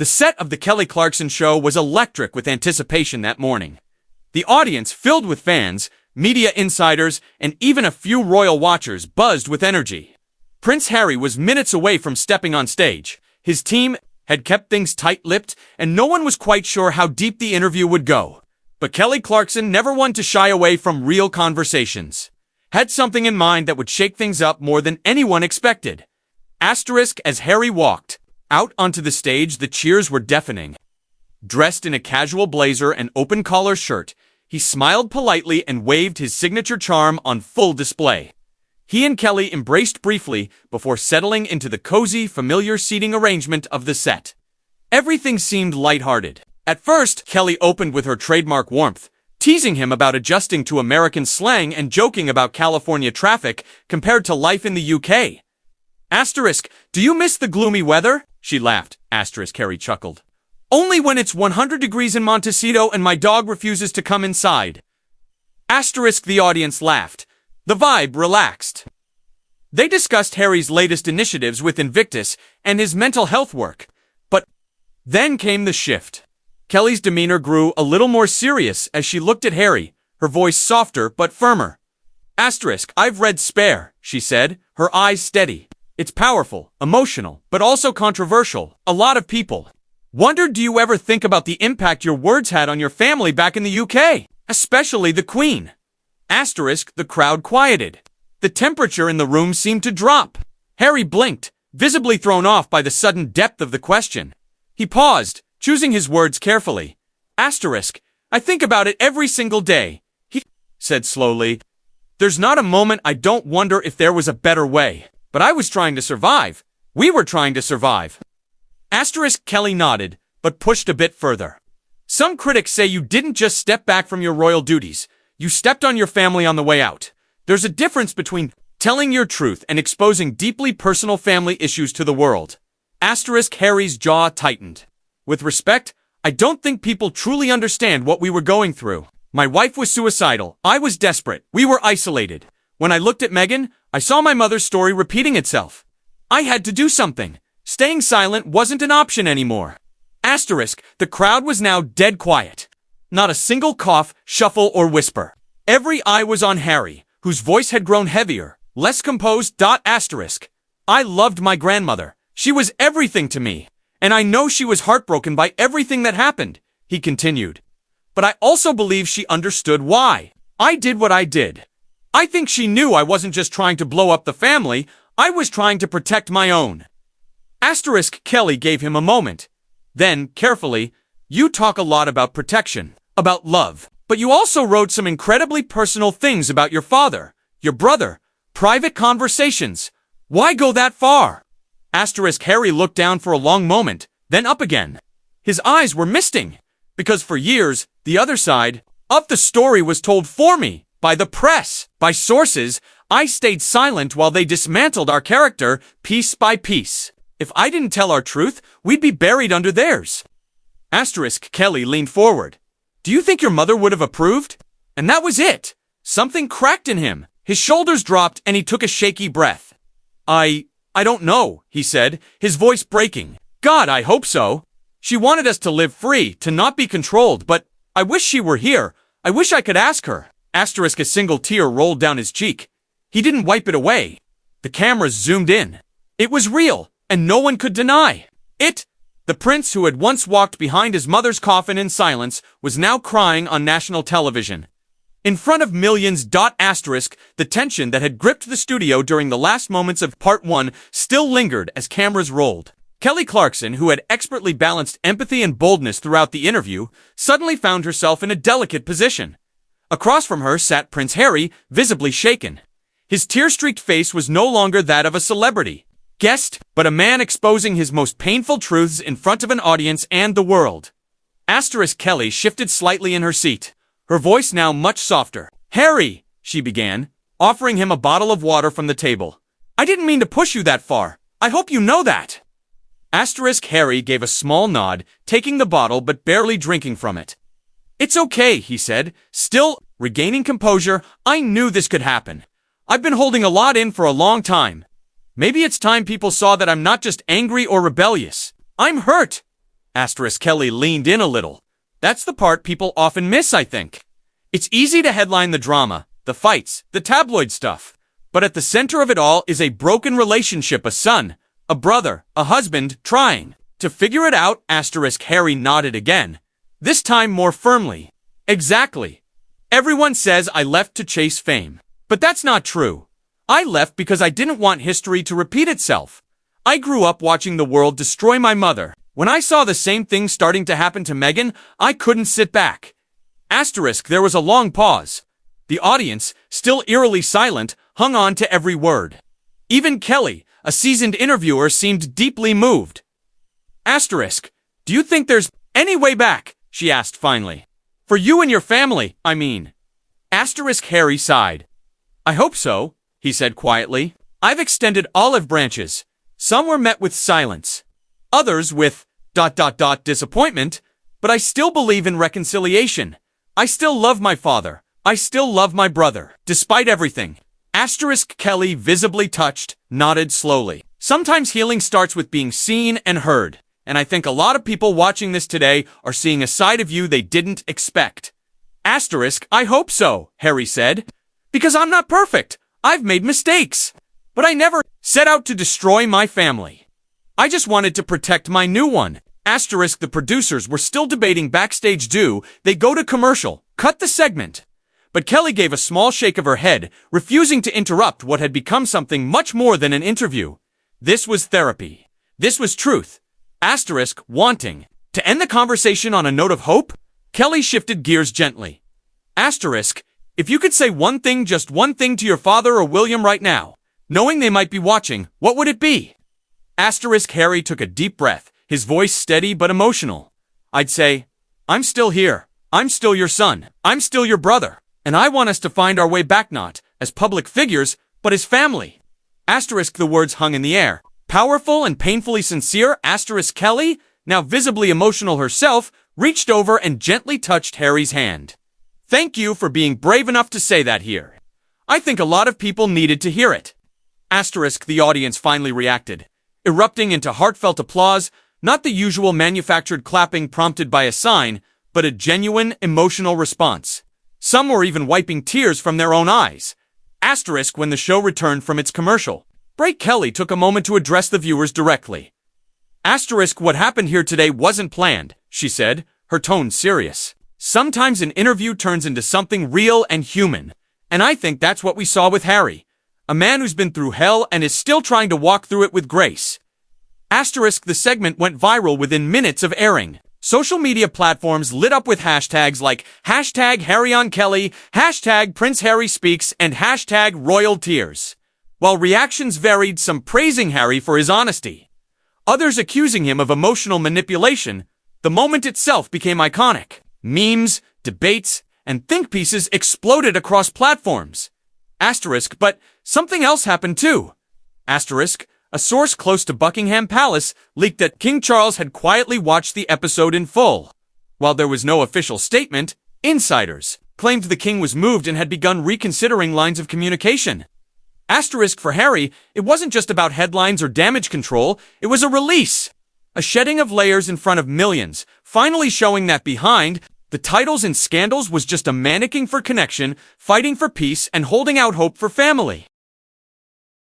The set of the Kelly Clarkson show was electric with anticipation that morning. The audience, filled with fans, media insiders, and even a few royal watchers, buzzed with energy. Prince Harry was minutes away from stepping on stage. His team had kept things tight-lipped, and no one was quite sure how deep the interview would go. But Kelly Clarkson, never one to shy away from real conversations, had something in mind that would shake things up more than anyone expected. As Harry walked out onto the stage, the cheers were deafening. Dressed in a casual blazer and open-collar shirt, he smiled politely and waved his signature charm on full display. He and Kelly embraced briefly before settling into the cozy, familiar seating arrangement of the set. Everything seemed lighthearted. At first, Kelly opened with her trademark warmth, teasing him about adjusting to American slang and joking about California traffic compared to life in the UK. Do you miss the gloomy weather? She laughed. Harry chuckled. Only when it's 100 degrees in Montecito and my dog refuses to come inside. The audience laughed. The vibe relaxed. They discussed Harry's latest initiatives with Invictus and his mental health work. But then came the shift. Kelly's demeanor grew a little more serious as she looked at Harry, her voice softer but firmer. I've read Spare, she said, her eyes steady. It's powerful, emotional, but also controversial. A lot of people wondered, do you ever think about the impact your words had on your family back in the UK? Especially the Queen. The crowd quieted. The temperature in the room seemed to drop. Harry blinked, visibly thrown off by the sudden depth of the question. He paused, choosing his words carefully. I think about it every single day, he said slowly. There's not a moment I don't wonder if there was a better way. But I was trying to survive. We were trying to survive. Kelly nodded, but pushed a bit further. Some critics say you didn't just step back from your royal duties. You stepped on your family on the way out. There's a difference between telling your truth and exposing deeply personal family issues to the world. Harry's jaw tightened. With respect, I don't think people truly understand what we were going through. My wife was suicidal. I was desperate. We were isolated. When I looked at Meghan, I saw my mother's story repeating itself. I had to do something. Staying silent wasn't an option anymore. The crowd was now dead quiet. Not a single cough, shuffle, or whisper. Every eye was on Harry, whose voice had grown heavier, less composed. I loved my grandmother. She was everything to me. And I know she was heartbroken by everything that happened, he continued. But I also believe she understood why I did what I did. I think she knew I wasn't just trying to blow up the family, I was trying to protect my own. Kelly gave him a moment. Then, carefully, you talk a lot about protection, about love, but you also wrote some incredibly personal things about your father, your brother, private conversations. Why go that far? Harry looked down for a long moment, then up again. His eyes were misting, because for years, the other side of the story was told for me, by the press, by sources. I stayed silent while they dismantled our character, piece by piece. If I didn't tell our truth, we'd be buried under theirs. Kelly leaned forward. Do you think your mother would have approved? And that was it. Something cracked in him. His shoulders dropped and he took a shaky breath. I don't know, he said, his voice breaking. God, I hope so. She wanted us to live free, to not be controlled, but I wish she were here. I wish I could ask her. A single tear rolled down his cheek. He didn't wipe it away. The cameras zoomed in. It was real, and no one could deny it. The prince, who had once walked behind his mother's coffin in silence, was now crying on national television. In front of millions. The tension that had gripped the studio during the last moments of Part 1 still lingered as cameras rolled. Kelly Clarkson, who had expertly balanced empathy and boldness throughout the interview, suddenly found herself in a delicate position. Across from her sat Prince Harry, visibly shaken. His tear-streaked face was no longer that of a celebrity guest, but a man exposing his most painful truths in front of an audience and the world. Kelly shifted slightly in her seat, her voice now much softer. Harry, she began, offering him a bottle of water from the table. I didn't mean to push you that far. I hope you know that. Harry gave a small nod, taking the bottle but barely drinking from it. It's okay, he said, still regaining composure. I knew this could happen. I've been holding a lot in for a long time. Maybe it's time people saw that I'm not just angry or rebellious. I'm hurt. Asterisk Kelly leaned in a little. That's the part people often miss, I think. It's easy to headline the drama, the fights, the tabloid stuff. But at the center of it all is a broken relationship, a son, a brother, a husband, trying to figure it out. Asterisk Harry nodded again, this time more firmly. Exactly. Everyone says I left to chase fame. But that's not true. I left because I didn't want history to repeat itself. I grew up watching the world destroy my mother. When I saw the same thing starting to happen to Meghan, I couldn't sit back. Asterisk, there was a long pause. The audience, still eerily silent, hung on to every word. Even Kelly, a seasoned interviewer, seemed deeply moved. Asterisk, do you think there's any way back? She asked finally. For you and your family, I mean. Asterisk Harry sighed. I hope so, he said quietly. I've extended olive branches. Some were met with silence. Others with ... disappointment, but I still believe in reconciliation. I still love my father. I still love my brother. Despite everything. Asterisk Kelly, visibly touched, nodded slowly. Sometimes healing starts with being seen and heard. And I think a lot of people watching this today are seeing a side of you they didn't expect. Asterisk, I hope so, Harry said. Because I'm not perfect. I've made mistakes. But I never set out to destroy my family. I just wanted to protect my new one. Asterisk, the producers were still debating backstage. Do they go to commercial, cut the segment? But Kelly gave a small shake of her head, refusing to interrupt what had become something much more than an interview. This was therapy. This was truth. Asterisk, wanting to end the conversation on a note of hope, Kelly shifted gears gently. Asterisk, if you could say one thing, just one thing to your father or William right now, knowing they might be watching, what would it be? Asterisk Harry took a deep breath, his voice steady but emotional. I'd say, I'm still here. I'm still your son. I'm still your brother. And I want us to find our way back, not as public figures, but as family. Asterisk, the words hung in the air. Powerful and painfully sincere. Asterisk Kelly, now visibly emotional herself, reached over and gently touched Harry's hand. Thank you for being brave enough to say that here. I think a lot of people needed to hear it. Asterisk, the audience finally reacted, erupting into heartfelt applause, not the usual manufactured clapping prompted by a sign, but a genuine, emotional response. Some were even wiping tears from their own eyes. Asterisk, when the show returned from its commercial break, Kelly took a moment to address the viewers directly. Asterisk, what happened here today wasn't planned, she said, her tone serious. Sometimes an interview turns into something real and human, and I think that's what we saw with Harry. A man who's been through hell and is still trying to walk through it with grace. Asterisk, the segment went viral within minutes of airing. Social media platforms lit up with hashtags like #HarryOnKelly, #PrinceHarrySpeaks, and #RoyalTears. While reactions varied, some praising Harry for his honesty, others accusing him of emotional manipulation, the moment itself became iconic. Memes, debates, and think pieces exploded across platforms. Asterisk, but something else happened too. Asterisk, a source close to Buckingham Palace leaked that King Charles had quietly watched the episode in full. While there was no official statement, insiders claimed the king was moved and had begun reconsidering lines of communication. Asterisk, for Harry, it wasn't just about headlines or damage control, it was a release. A shedding of layers in front of millions, finally showing that behind the titles and scandals was just a mannequin for connection, fighting for peace, and holding out hope for family.